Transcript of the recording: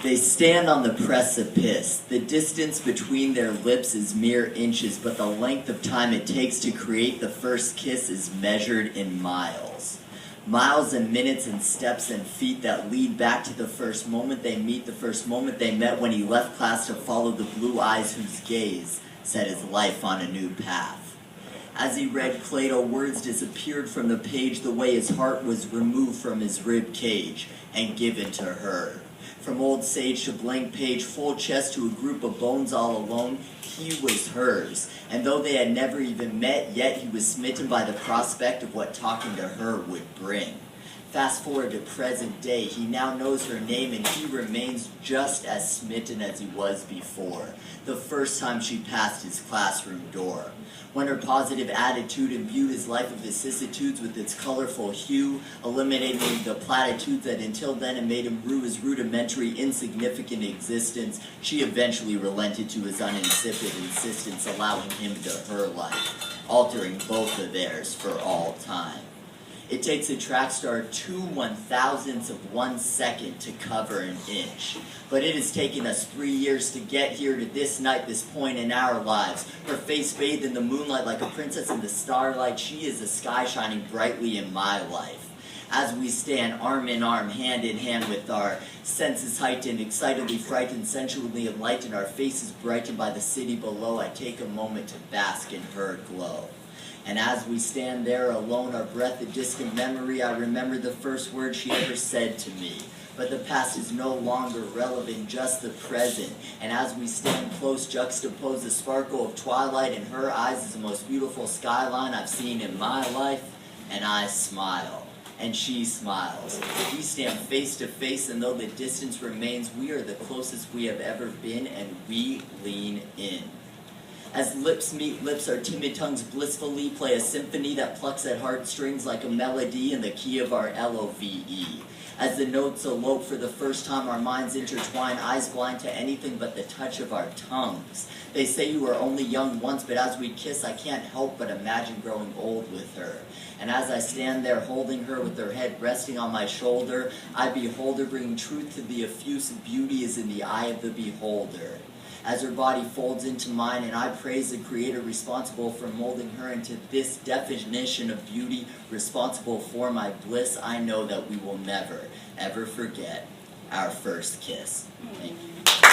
They stand on the precipice. The distance between their lips is mere inches, but the length of time it takes to create the first kiss is measured in miles. Miles and minutes and steps and feet that lead back to the first moment they meet, the first moment they met when he left class to follow the blue eyes whose gaze set his life on a new path. As he read Plato, words disappeared from the page the way his heart was removed from his rib cage and given to her. From old sage to blank page, full chest to a group of bones all alone, he was hers. And though they had never even met, yet he was smitten by the prospect of what talking to her would bring. Fast forward to present day, he now knows her name and he remains just as smitten as he was before, the first time she passed his classroom door. When her positive attitude imbued his life of vicissitudes with its colorful hue, eliminating the platitudes that until then had made him rue his rudimentary, insignificant existence, she eventually relented to his uninsipid insistence, allowing him to her life, altering both of theirs for all time. It takes a track star 2/1000ths of 1 second to cover an inch. But it has taken us 3 years to get here to this night, this point in our lives. Her face bathed in the moonlight like a princess in the starlight. She is the sky shining brightly in my life. As we stand arm in arm, hand in hand with our senses heightened, excitedly frightened, sensually enlightened, our faces brightened by the city below, I take a moment to bask in her glow. And as we stand there alone, our breath a distant memory, I remember the first word she ever said to me. But the past is no longer relevant, just the present. And as we stand close, juxtapose the sparkle of twilight in her eyes is the most beautiful skyline I've seen in my life. And I smile, and she smiles. We stand face to face, and though the distance remains, we are the closest we have ever been, and we lean in. As lips meet lips, our timid tongues blissfully play a symphony that plucks at heartstrings like a melody in the key of our LOVE. As the notes elope for the first time, our minds intertwine, eyes blind to anything but the touch of our tongues. They say you were only young once, but as we kiss, I can't help but imagine growing old with her. And as I stand there holding her with her head resting on my shoulder, I behold her, bringing truth to the effusive beauty is in the eye of the beholder. As her body folds into mine, and I praise the Creator responsible for molding her into this definition of beauty, responsible for my bliss, I know that we will never, ever forget our first kiss. Thank you.